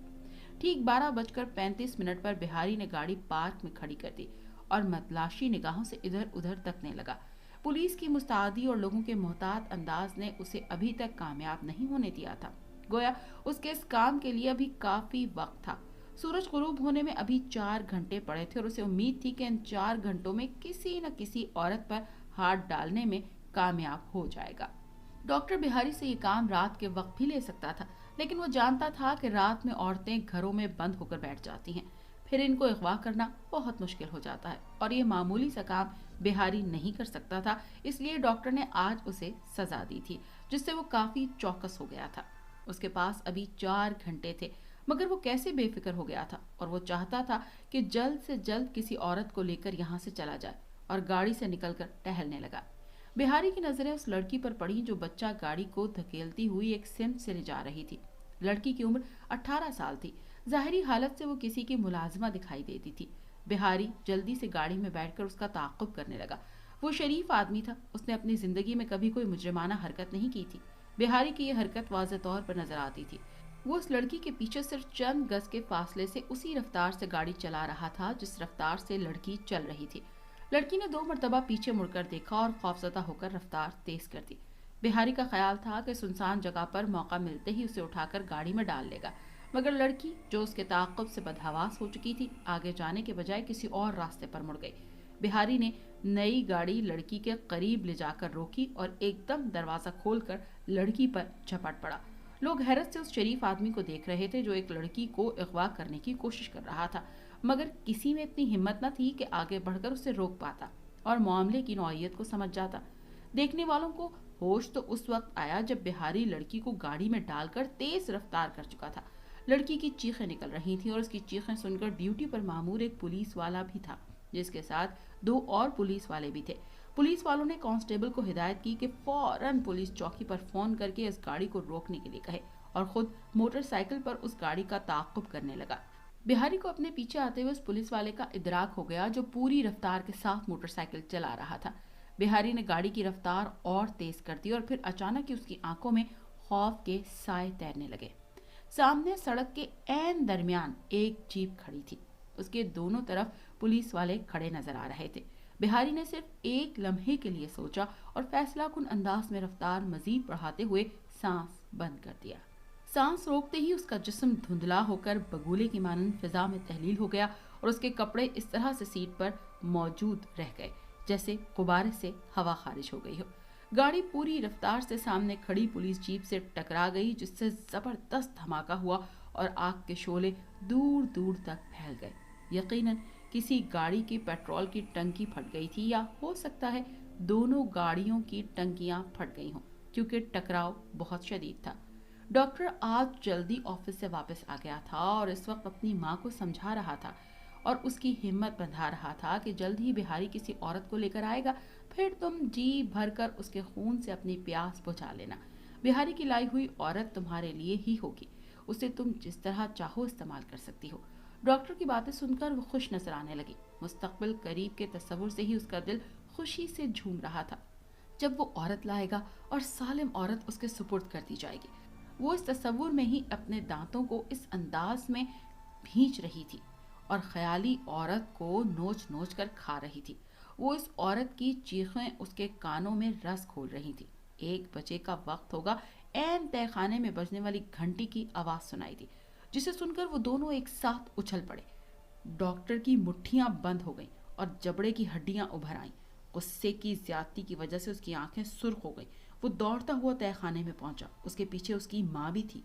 ٹھیک 12:35 پر بہاری نے گاڑی پارک میں کھڑی کر دی اور متلاشی نگاہوں سے ادھر ادھر تکنے لگا. پولیس کی مستعدی اور لوگوں کے محتاط انداز نے اسے ابھی تک کامیاب نہیں ہونے دیا تھا. گویا اس کے اس کام کے لیے ابھی کافی وقت تھا. سورج غروب ہونے میں ابھی 4 گھنٹے پڑے تھے اور اسے امید تھی کہ ان 4 گھنٹوں میں کسی نہ کسی عورت پر ہاتھ ڈالنے میں کامیاب ہو جائے گا. ڈاکٹر بہاری سے یہ کام رات کے وقت بھی لے سکتا تھا, لیکن وہ جانتا تھا کہ رات میں عورتیں گھروں میں بند ہو کر بیٹھ جاتی ہیں, پھر ان کو اغوا کرنا بہت مشکل ہو جاتا ہے اور یہ معمولی سا کام بہاری نہیں کر سکتا تھا. اس لیے ڈاکٹر نے آج اسے سزا دی تھی, جس سے وہ کافی چوکس ہو گیا تھا. اس کے پاس ابھی 4 گھنٹے تھے, مگر وہ کیسے بے فکر ہو گیا تھا اور وہ چاہتا تھا کہ جلد سے جلد کسی عورت کو لے کر یہاں سے چلا جائے اور گاڑی سے نکل کر ٹہلنے لگا. بہاری کی نظریں اس لڑکی پر پڑی جو بچہ گاڑی کو دھکیلتی ہوئی ایک سمت سے لے جا رہی تھی. لڑکی کی عمر 18 سال تھی. ظاہری حالت سے وہ کسی کی ملازمہ دکھائی دیتی تھی. بہاری جلدی سے گاڑی میں بیٹھ کر اس کا تعاقب کرنے لگا. وہ شریف آدمی تھا, اس نے اپنی زندگی میں کبھی کوئی مجرمانہ حرکت نہیں کی تھی. بہاری کی یہ حرکت واضح طور پر نظر آتی تھی. وہ اس لڑکی کے پیچھے صرف چند گز کے فاصلے سے اسی رفتار سے گاڑی چلا رہا تھا جس رفتار سے لڑکی چل رہی تھی. لڑکی نے 2 مرتبہ پیچھے مڑ کر دیکھا اور خوفزدہ ہو کر رفتار تیز کر دی. بہاری کا خیال تھا کہ سنسان جگہ پر موقع ملتے ہی اسے اٹھا کر گاڑی میں ڈال لے گا, مگر لڑکی جو اس کے تعاقب سے بدحواس ہو چکی تھی آگے جانے کے بجائے کسی اور راستے پر مڑ گئی. بہاری نے نئی گاڑی لڑکی کے قریب لے جا کر روکی اور ایک دم دروازہ کھول کر لڑکی پر جھپٹ پڑا۔ لوگ حیرت سے اس شریف آدمی کو دیکھ رہے تھے جو ایک لڑکی کو اغوا کرنے کی کوشش کر رہا تھا، مگر کسی میں اتنی ہمت نہ تھی کہ آگے بڑھ کر اسے روک پاتا اور معاملے کی نوعیت کو سمجھ جاتا۔ دیکھنے والوں کو ہوش تو اس وقت آیا جب بہاری لڑکی کو گاڑی میں ڈال کر تیز رفتار کر چکا تھا۔ لڑکی کی چیخیں نکل رہی تھیں اور اس کی چیخیں سن کر ڈیوٹی پر مامور ایک پولیس والا بھی تھا، جس کے ساتھ 2 اور پولیس والے بھی تھے۔ پولیس والوں نے کانسٹیبل کو ہدایت کی کہ فوراً پولیس چوکی پر فون کر کے اس گاڑی کو روکنے کے لیے کہے اور خود موٹر سائیکل پر اس گاڑی کا تعاقب کرنے لگا۔ بہاری کو اپنے پیچھے آتے ہوئے اس پولیس والے کا ادراک ہو گیا جو پوری رفتار کے ساتھ موٹر سائیکل چلا رہا تھا۔ بہاری نے گاڑی کی رفتار اور تیز کر دی اور پھر اچانک ہی اس کی آنکھوں میں خوف کے سائے تیرنے لگے۔ سامنے سڑک کے عین درمیان ایک جیپ کھڑی تھی، اس کے دونوں طرف پولیس والے کھڑے نظر آ رہے تھے۔ بہاری نے صرف ایک لمحے کے لیے سوچا اور فیصلہ کن انداز میں رفتار مزید بڑھاتے ہوئے سانس بند کر دیا۔ سانس روکتے ہی اس کا جسم دھندلا ہو کر بگولے کی مانند فضا میں تحلیل ہو گیا اور اس کے کپڑے اس طرح سے سیٹ پر موجود رہ گئے جیسے غبارے سے ہوا خارج ہو گئی ہو۔ گاڑی پوری رفتار سے سامنے کھڑی پولیس جیپ سے ٹکرا گئی، جس سے زبردست دھماکہ ہوا اور آگ کے شعلے دور دور تک پھیل گئے۔ یقیناً کسی گاڑی کی پیٹرول کی ٹنکی پھٹ گئی تھی، یا ہو سکتا ہے دونوں گاڑیوں کی ٹنکیاں پھٹ گئی ہوں، کیونکہ ٹکراؤ بہت شدید تھا۔ ڈاکٹر آج جلدی آفس سے واپس آ گیا تھا اور اس وقت اپنی ماں کو سمجھا رہا تھا اور اس کی ہمت بندھا رہا تھا کہ جلد ہی بہاری کسی عورت کو لے کر آئے گا، پھر تم جی بھر کر اس کے خون سے اپنی پیاس بجھا لینا۔ بہاری کی لائی ہوئی عورت تمہارے لیے ہی ہوگی، اسے تم جس طرح چاہو استعمال کر سکتی ہو۔ ڈاکٹر کی باتیں سن کر وہ خوش نظر آنے لگی۔ مستقبل قریب کے تصور سے ہی اس کا دل خوشی سے جھوم رہا تھا۔ جب وہ عورت لائے گا اور سالم عورت اس کے سپرد کر دی جائے گی، وہ اس تصور میں ہی اپنے دانتوں کو اس انداز میں بھینچ رہی تھی اور خیالی عورت کو نوچ نوچ کر کھا رہی تھی۔ وہ اس عورت کی چیخیں اس کے کانوں میں رس کھول رہی تھی۔ 1 بجے کا وقت ہوگا، عین تہہ خانے میں بجنے والی گھنٹی کی آواز سنائی دی، جسے سن کر وہ دونوں ایک ساتھ اچھل پڑے۔ ڈاکٹر کی مٹھیاں بند ہو گئیں اور جبڑے کی ہڈیاں ابھر آئیں۔ غصے کی زیادتی کی وجہ سے اس کی آنکھیں سرخ ہو گئیں۔ وہ دوڑتا ہوا تہہ خانے میں پہنچا، اس کے پیچھے اس کی ماں بھی تھی۔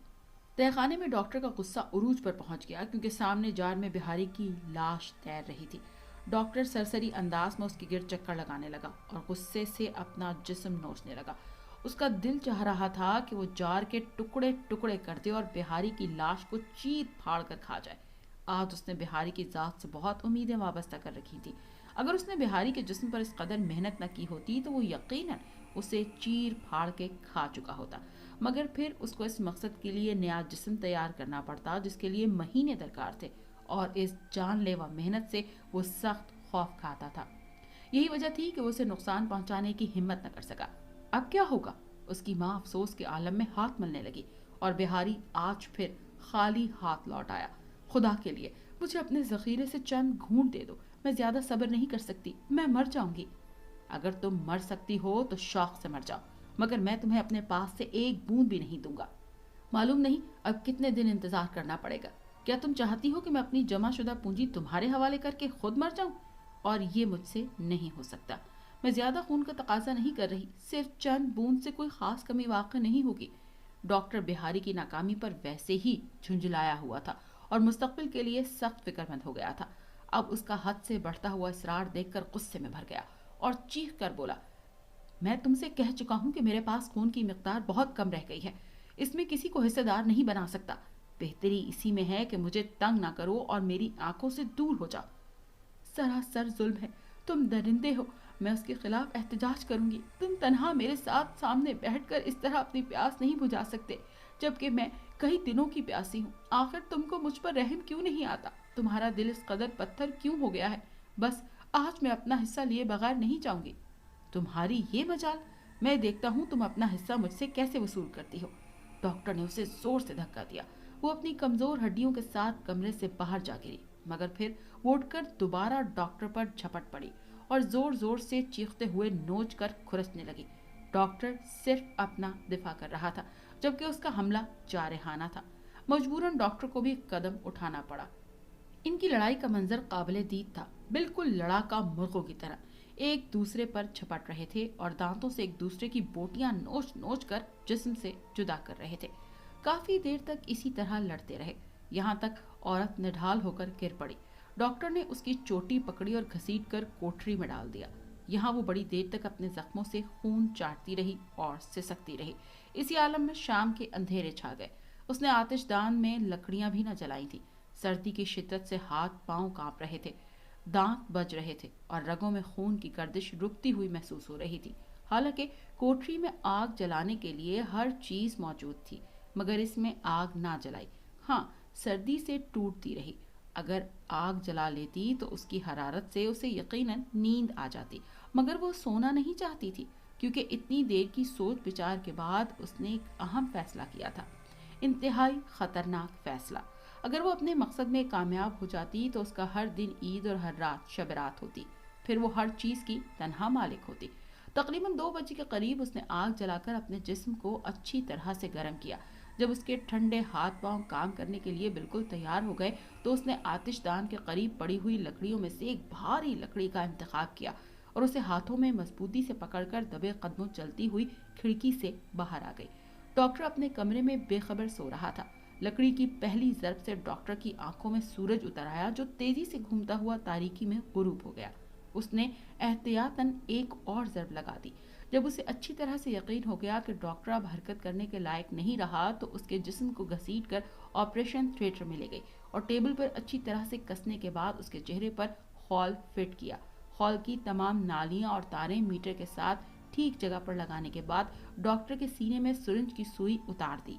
تہہ خانے میں ڈاکٹر کا غصہ عروج پر پہنچ گیا، کیونکہ سامنے جار میں بہاری کی لاش تیر رہی تھی۔ ڈاکٹر سرسری انداز میں اس کے گرد چکر لگانے لگا اور غصے سے اپنا جسم نوچنے لگا۔ اس کا دل چاہ رہا تھا کہ وہ جار کے ٹکڑے ٹکڑے کر دے اور بہاری کی لاش کو چیر پھاڑ کر کھا جائے۔ آج اس نے بہاری کی ذات سے بہت امیدیں وابستہ کر رکھی تھی۔ اگر اس نے بہاری کے جسم پر اس قدر محنت نہ کی ہوتی تو وہ یقیناً اسے چیر پھاڑ کے کھا چکا ہوتا، مگر پھر اس کو اس مقصد کے لیے نیا جسم تیار کرنا پڑتا جس کے لیے مہینے درکار تھے، اور اس جان لیوا محنت سے وہ سخت خوف کھاتا تھا۔ یہی وجہ تھی کہ وہ اسے نقصان پہنچانے کی ہمت نہ کر سکا۔ اب کیا ہوگا؟ اس کی ماں افسوس کے عالم میں ہاتھ ملنے لگی اور بہاری آج پھر خالی ہاتھ لوٹ آیا۔ خدا کے لیے مجھے اپنے ذخیرے سے چند گھونٹ دے دو، میں زیادہ صبر نہیں کر سکتی، میں مر جاؤں گی۔ اگر تم مر سکتی ہو تو شوق سے مر جاؤ، مگر میں تمہیں اپنے پاس سے ایک بوند بھی نہیں دوں گا۔ معلوم نہیں اب کتنے دن انتظار کرنا پڑے گا۔ کیا تم چاہتی ہو کہ میں اپنی جمع شدہ پونجی تمہارے حوالے کر کے خود مر جاؤں؟ اور یہ مجھ سے نہیں ہو سکتا۔ میں زیادہ خون کا تقاضا نہیں کر رہی، صرف چند بوند سے کوئی خاص کمی واقع نہیں ہوگی۔ ڈاکٹر بہاری کی ناکامی پر ویسے ہی جھنجھلایا ہوا تھا اور مستقبل کے لیے سخت فکر مند ہو گیا تھا۔ اب اس کا حد سے بڑھتا ہوا اصرار دیکھ کر غصے میں بھر گیا اور چیخ کر بولا، میں تم سے کہہ چکا ہوں کہ میرے پاس خون کی مقدار بہت کم رہ گئی ہے، اس میں کسی کو حصہ دار نہیں بنا سکتا۔ بہتری اسی میں ہے کہ مجھے تنگ نہ کرو اور میری آنکھوں سے دور ہو جاؤ۔ سراسر ظلم ہے، تم درندے ہو، میں اس کے خلاف احتجاج کروں گی۔ تم تنہا میرے ساتھ سامنے بیٹھ کر اس طرح اپنی پیاس نہیں بجھا سکتے، جبکہ میں کئی دنوں کی پیاسی ہوں۔ آخر تم کو مجھ پر رحم کیوں نہیں آتا؟ تمہارا دل اس قدر پتھر کیوں ہو گیا ہے؟ بس آج میں اپنا حصہ لیے بغیر نہیں جاؤں گی۔ تمہاری یہ مجال، میں دیکھتا ہوں تم اپنا حصہ مجھ سے کیسے وصول کرتی ہو۔ ڈاکٹر نے اسے زور سے دھکا دیا۔ وہ اپنی کمزور ہڈیوں کے ساتھ کمرے سے باہر جا گری، مگر پھر وہ اٹھ کر دوبارہ ڈاکٹر پر جھپٹ پڑی اور زور زور سے چیختے ہوئے نوچ کر کھرچنے لگی۔ ڈاکٹر صرف اپنا دفاع کر رہا تھا، جبکہ اس کا حملہ جارحانہ تھا۔ مجبوراً ڈاکٹر کو بھی قدم اٹھانا پڑا۔ ان کی لڑائی کا منظر قابل دید تھا، بالکل لڑاکا مرغوں کی طرح۔ एक दूसरे पर झपट रहे थे और दांतों से एक दूसरे की बोटियां नोच नोच कर जिस्म से जुदा कर रहे थे। काफी देर तक इसी तरह लड़ते रहे, यहाँ तक औरत निढाल होकर गिर पड़ी। डॉक्टर ने उसकी चोटी पकड़ी और घसीट कर कोठरी में डाल दिया। यहाँ वो बड़ी देर तक अपने जख्मों से खून चाटती रही और सिसकती रही। इसी आलम में शाम के अंधेरे छा गए। उसने आतिशदान में लकड़ियां भी न जलाई थी। सर्दी की शिद्दत से हाथ पांव कांप रहे थे, दांत बज रहे थे और रगों में खून की गर्दिश रुकती हुई महसूस हो रही थी। हालांकि कोठरी में आग जलाने के लिए हर चीज मौजूद थी, मगर इसमें आग ना जलाई। हाँ, सर्दी से टूटती रही। अगर आग जला लेती तो उसकी हरारत से उसे यकीनन नींद आ जाती, मगर वो सोना नहीं चाहती थी, क्योंकि इतनी देर की सोच विचार के बाद उसने एक अहम फैसला किया था, इंतहाई खतरनाक फैसला। अगर वो अपने मकसद में कामयाब हो जाती तो उसका हर दिन ईद और हर रात शब रात होती। फिर वो हर चीज की तन्हा मालिक होती। तकरीबन 2 बजे के करीब उसने आग जलाकर अपने जिस्म को अच्छी तरह से गर्म किया। जब उसके ठंडे हाथ पांव काम करने के लिए बिल्कुल तैयार हो गए तो उसने आतिशदान के करीब पड़ी हुई लकड़ियों में से एक भारी लकड़ी का इंतखाब किया और उसे हाथों में मजबूती से पकड़कर दबे कदमों चलती हुई खिड़की से बाहर आ गई। डॉक्टर अपने कमरे में बेखबर सो रहा था। लकड़ी की पहली ज़रब से डॉक्टर की आंखों में सूरज उतर आया, जो तेजी से घूमता हुआ तारीकी में गुरूब हो गया। उसने एहतियातन एक और ज़रब लगा दी। जब उसे अच्छी तरह से यकीन हो गया कि डॉक्टर अब हरकत करने के लायक नहीं रहा तो उसके जिस्म को घसीट कर ऑपरेशन थिएटर में ले गई और टेबल पर अच्छी तरह से कसने के बाद उसके चेहरे पर खौल फिट किया। खौल की तमाम नालियां और तारें मीटर के साथ ठीक जगह पर लगाने के बाद डॉक्टर के सीने में सिरिंज की सुई उतार दी।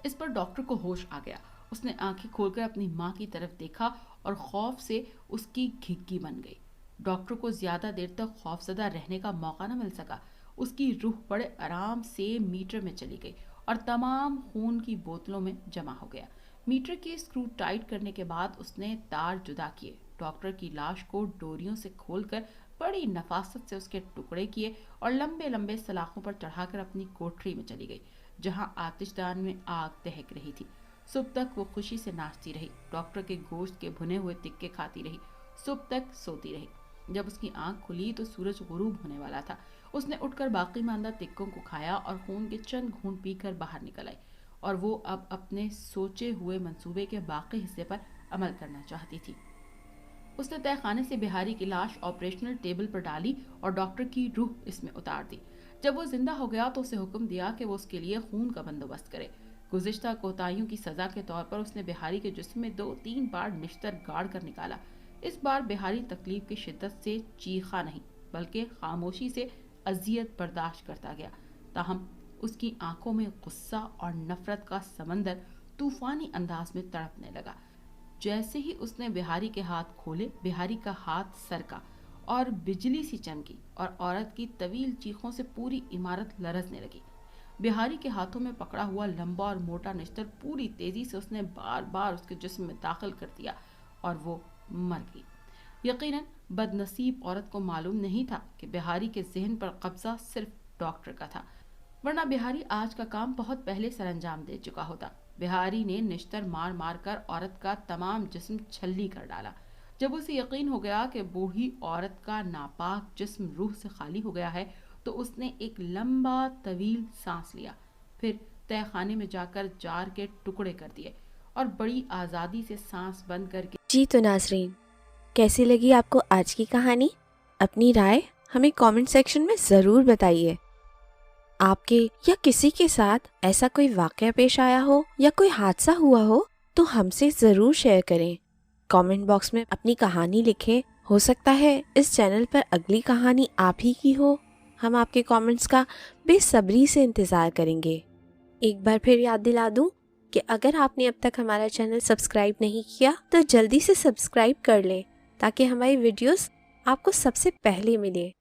इस पर डॉक्टर को होश आ गया। उसने आंखें खोलकर अपनी माँ की तरफ देखा और खौफ से उसकी घिग्गी बन गई। डॉक्टर को ज्यादा देर तक खौफजदा रहने का मौका न मिल सका। उसकी रूह बड़े आराम से मीटर में चली गई और तमाम खून की बोतलों में जमा हो गया। मीटर के स्क्रू टाइट करने के बाद उसने तार जुदा किए। डॉक्टर की लाश को डोरियों से खोलकर बड़ी नफासत से उसके टुकड़े किए और लंबे लंबे सलाखों पर चढ़ाकर अपनी कोठरी में चली गई, जहां आतिशदान में आग दहक रही थी। सुबह तक वो खुशी से नाचती रही, डॉक्टर के गोश्त के भुने हुए तिक्के खाती रही, सुबह तक सोती रही। जब उसकी आंख खुली तो सूरज गुरूब होने वाला था। उसने उठकर बाकी मांदा तिक्कों को खाया और खून के चंद घूंट पीकर बाहर निकल आई और वो अब अपने सोचे हुए मंसूबे के बाकी हिस्से पर अमल करना चाहती थी। उसने तहखाने से बिहारी की लाश ऑपरेशनल टेबल पर डाली और डॉक्टर की रूह इसमें उतार दी। जब वो जिंदा हो गया तो उसे हुक्म दिया कि वो उसके लिए खून का बंदोबस्त करे। गुज़िश्ता कोताहियों की सजा के तौर पर उसने बिहारी के जिस्म में 2-3 बार निश्तर गाड़ कर निकाला। इस बार बिहारी तकलीफ की शिद्दत से चीखा नहीं, बल्कि खामोशी से अजियत बर्दाश्त करता गया। ताहम उसकी आंखों में गुस्सा और नफरत का समंदर तूफानी अंदाज में तड़पने लगा। जैसे ही उसने बिहारी के हाथ खोले, बिहारी का हाथ सरका और बिजली सी चमकी और औरत की तवील चीखों से पूरी इमारत लरजने लगी। बिहारी के हाथों में पकड़ा हुआ लंबा और मोटा निश्तर पूरी तेजी से उसने बार बार उसके जिस्म में दाखिल कर दिया और वो मर गई। यकीनन बदनसीब औरत को मालूम नहीं था कि बिहारी के जहन पर कब्जा सिर्फ डॉक्टर का था, वरना बिहारी आज का काम बहुत पहले सरंजाम दे चुका होता। बिहारी ने निश्तर मार मार कर औरत का तमाम जिस्म छल्ली कर डाला। जब उसे यकीन हो गया कि बूढ़ी औरत का नापाक जिस्म रूह से खाली हो गया है तो उसने एक लंबा तवील सांस लिया, फिर तहखाने में जाकर जार के टुकड़े कर दिए और बड़ी आज़ादी से सांस बंद करके। जी तो नाज़रीन, कैसी लगी आपको आज की कहानी? अपनी राय हमें कमेंट सेक्शन में ज़रूर बताइए। आपके या किसी के साथ ऐसा कोई वाक़या पेश आया हो या कोई हादसा हुआ हो तो हमसे ज़रूर शेयर करें। कमेंट बॉक्स में अपनी कहानी लिखें। हो सकता है इस चैनल पर अगली कहानी आप ही की हो। हम आपके कमेंट्स का बेसब्री से इंतज़ार करेंगे। एक बार फिर याद दिला दूं कि अगर आपने अब तक हमारा चैनल सब्सक्राइब नहीं किया तो जल्दी से सब्सक्राइब कर लें ताकि हमारी वीडियोस आपको सबसे पहले मिले।